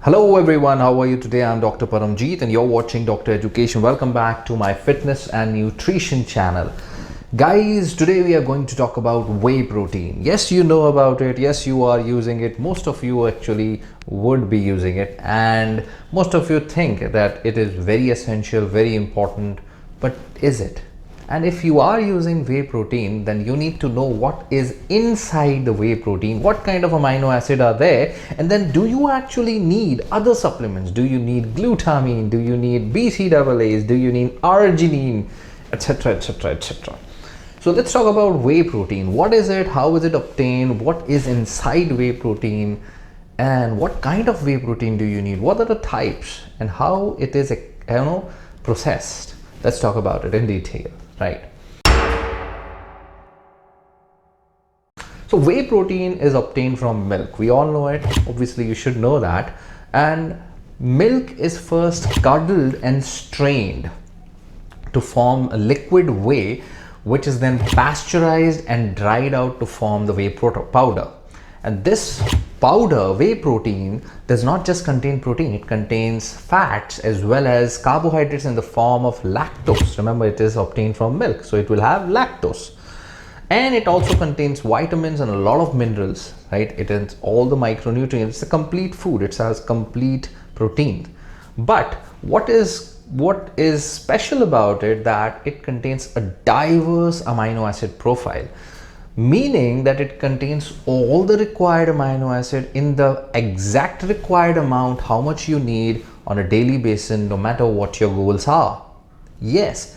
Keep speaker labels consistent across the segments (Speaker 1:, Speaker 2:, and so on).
Speaker 1: Hello everyone, how are you today? I'm Dr. Paramjeet and you're watching Dr. Education. Welcome back to my fitness and nutrition channel. Guys, today we are going to talk about whey protein. Yes, you know about it. Yes, you are using it. Most of you actually would be using it, and most of you think that it is very essential, very important, but is it? And if you are using whey protein, then you need to know what is inside the whey protein, what kind of amino acid are there, and then do you actually need other supplements? Do you need glutamine? Do you need BCAAs? Do you need arginine, etc, etc, etc? So let's talk about whey protein. What is it? How is it obtained? What is inside whey protein? And what kind of whey protein do you need? What are the types and how it is, processed? Let's talk about it in detail. Right. So whey protein is obtained from milk. We all know it. Obviously, you should know that. And milk is first curdled and strained to form a liquid whey, which is then pasteurized and dried out to form the whey powder. And this powder, whey protein, does not just contain protein, it contains fats as well as carbohydrates in the form of lactose. Remember, it is obtained from milk, so it will have lactose. And it also contains vitamins and a lot of minerals, right? It has all the micronutrients. It's a complete food. It has complete protein. But what is special about it, that it contains a diverse amino acid profile, meaning that it contains all the required amino acid in the exact required amount, how much you need on a daily basis, no matter what your goals are. Yes,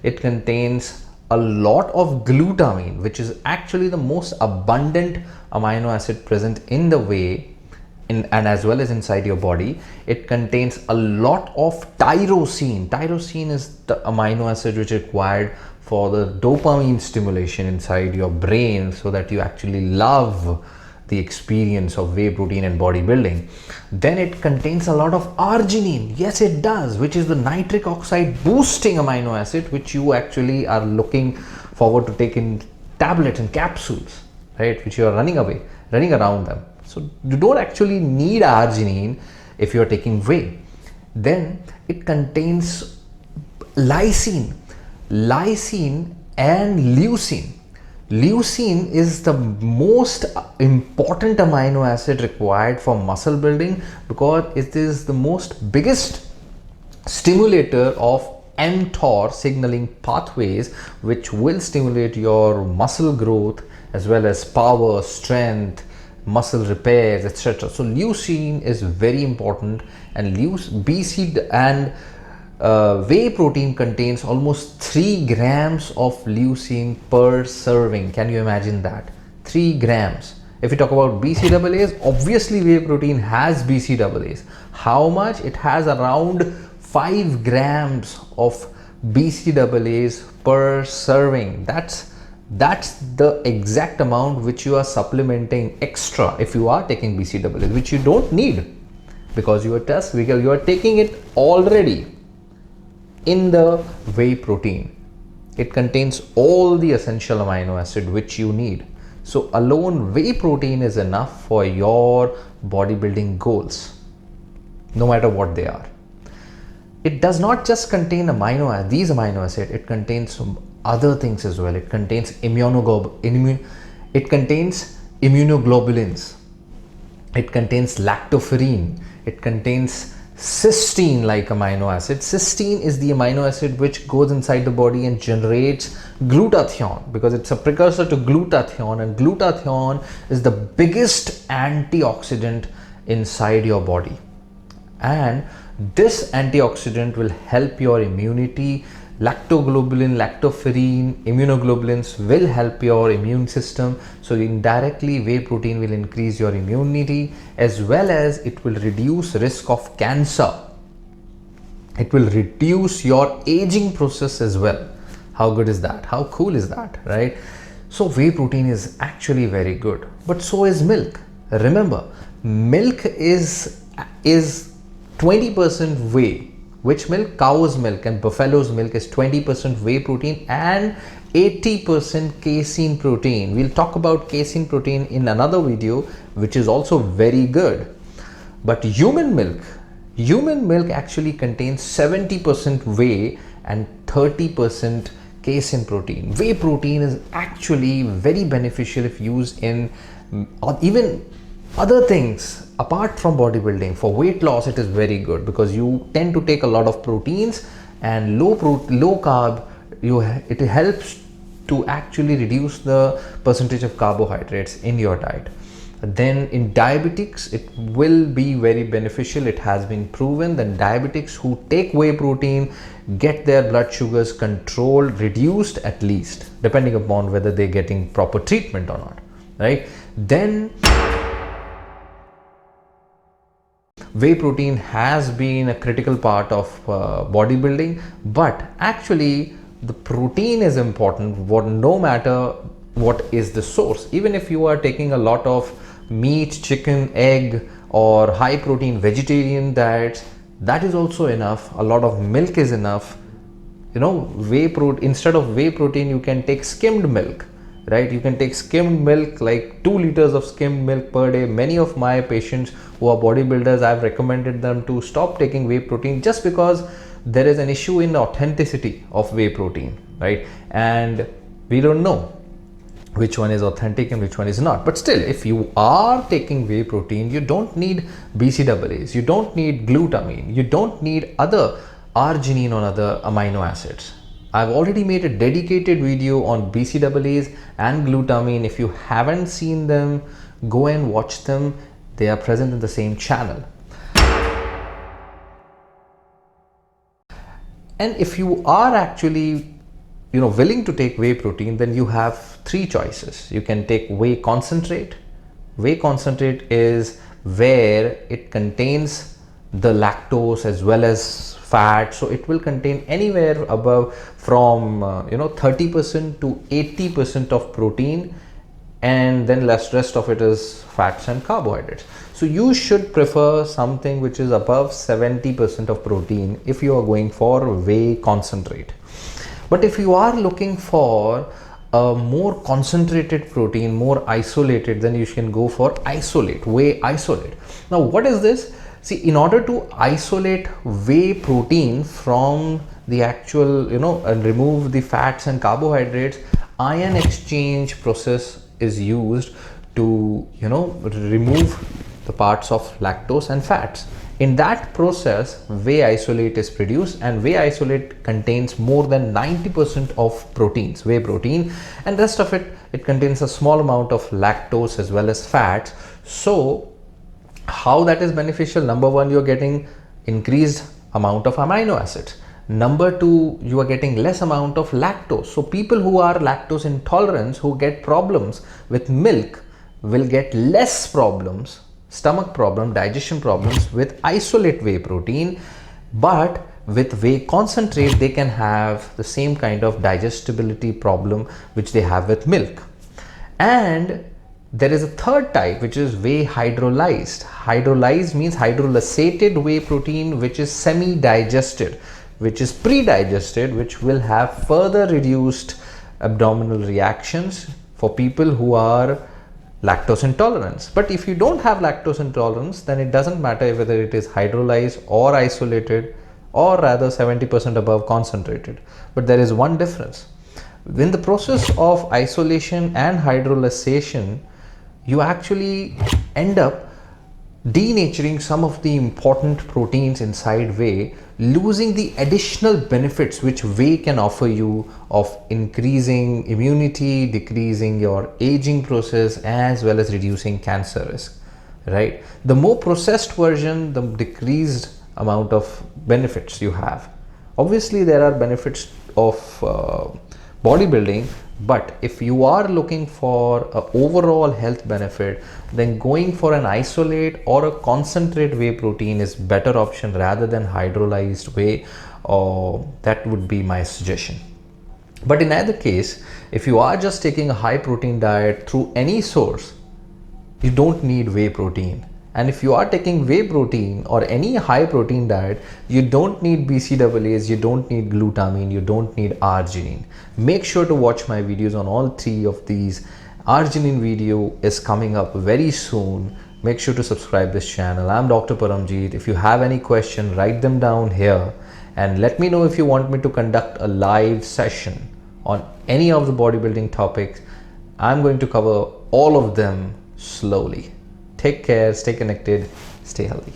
Speaker 1: it contains a lot of glutamine, which is actually the most abundant amino acid present in the whey and as well as inside your body. It contains a lot of tyrosine. Tyrosine is the amino acid which is required for the dopamine stimulation inside your brain, so that you actually love the experience of whey protein and bodybuilding. Then it contains a lot of arginine. Yes, it does, which is the nitric oxide boosting amino acid, which you actually are looking forward to take in tablets and capsules, right? Which you are running around them. So you don't actually need arginine if you're taking whey. Then it contains lysine and leucine. Leucine is the most important amino acid required for muscle building, because it is the biggest stimulator of mTOR signaling pathways, which will stimulate your muscle growth as well as power, strength, muscle repairs, etc. So leucine is very important, and whey protein contains almost 3 grams of leucine per serving. Can you imagine that? 3 grams. If you talk about BCAAs, obviously whey protein has BCAAs. How much? It has around 5 grams of BCAAs per serving. That's the exact amount which you are supplementing extra if you are taking BCAAs, which you don't need, because you are taking it already in the whey protein. It contains all the essential amino acid which you need. So alone whey protein is enough for your bodybuilding goals, no matter what they are. It does not just contain these amino acids, it contains some other things as well. It contains immunoglobulins, it contains lactoferrin, it contains cysteine like amino acid. Cysteine is the amino acid which goes inside the body and generates glutathione, because it's a precursor to glutathione, and glutathione is the biggest antioxidant inside your body. And this antioxidant will help your immunity. Lactoglobulin, lactoferrin, immunoglobulins will help your immune system. So indirectly whey protein will increase your immunity, as well as it will reduce risk of cancer. It will reduce your aging process as well. How good is that? How cool is that, right? So whey protein is actually very good, but so is milk. Remember, milk is 20% whey Which milk? Cow's milk and buffalo's milk is 20% whey protein and 80% casein protein. We'll talk about casein protein in another video, which is also very good. But human milk actually contains 70% whey and 30% casein protein. Whey protein is actually very beneficial if used in even other things apart from bodybuilding. For weight loss, it is very good because you tend to take a lot of proteins and low carb. It helps to actually reduce the percentage of carbohydrates in your diet. Then in diabetics, it will be very beneficial. It has been proven that diabetics who take whey protein get their blood sugars controlled, reduced at least, depending upon whether they're getting proper treatment or not, right? Then whey protein has been a critical part of bodybuilding, but actually the protein is important no matter what is the source. Even if you are taking a lot of meat, chicken, egg or high protein vegetarian diets, that is also enough. A lot of milk is enough. Instead of whey protein, you can take skimmed milk, right? You can take skimmed milk, like 2 liters of skimmed milk per day. Many of my patients who are bodybuilders, I've recommended them to stop taking whey protein just because there is an issue in the authenticity of whey protein, right? And we don't know which one is authentic and which one is not. But still, if you are taking whey protein, you don't need BCAAs, you don't need glutamine, you don't need other arginine or other amino acids. I've already made a dedicated video on BCAAs and glutamine. If you haven't seen them, go and watch them. They are present in the same channel. And if you are actually willing to take whey protein, then you have 3 choices. You can take whey concentrate. Whey concentrate is where it contains the lactose as well as fat, so it will contain anywhere above from 30% to 80% of protein, and then rest of it is fats and carbohydrates. So you should prefer something which is above 70% of protein if you are going for whey concentrate. But if you are looking for a more concentrated protein, more isolated, then you can go for isolate, whey isolate. Now, what is this? See, in order to isolate whey protein from the actual, and remove the fats and carbohydrates, ion exchange process is used to, remove the parts of lactose and fats. In that process, whey isolate is produced, and whey isolate contains more than 90% of proteins, whey protein, and rest of it contains a small amount of lactose as well as fats. So how that is beneficial? Number one, you're getting increased amount of amino acids. Number two, you are getting less amount of lactose. So people who are lactose intolerant, who get problems with milk, will get less problems, stomach problem, digestion problems with isolate whey protein. But with whey concentrate, they can have the same kind of digestibility problem which they have with milk. And there is a third type, which is whey hydrolyzed. Hydrolyzed means hydrolysated whey protein, which is semi-digested, which is pre-digested, which will have further reduced abdominal reactions for people who are lactose intolerance. But if you don't have lactose intolerance, then it doesn't matter whether it is hydrolyzed or isolated, or rather 70% above concentrated. But there is one difference. In the process of isolation and hydrolysation, you actually end up denaturing some of the important proteins inside whey, losing the additional benefits which whey can offer you of increasing immunity, decreasing your aging process, as well as reducing cancer risk, right? The more processed version, the decreased amount of benefits you have. Obviously, there are benefits of bodybuilding, but if you are looking for an overall health benefit, then going for an isolate or a concentrate whey protein is better option rather than hydrolyzed whey, or that would be my suggestion. But in either case, if you are just taking a high protein diet through any source, you don't need whey protein. And if you are taking whey protein or any high protein diet, you don't need BCAAs, you don't need glutamine, you don't need arginine. Make sure to watch my videos on all three of these. Arginine video is coming up very soon. Make sure to subscribe this channel. I'm Dr. Paramjeet. If you have any question, write them down here and let me know if you want me to conduct a live session on any of the bodybuilding topics. I'm going to cover all of them slowly. Take care, stay connected, stay healthy.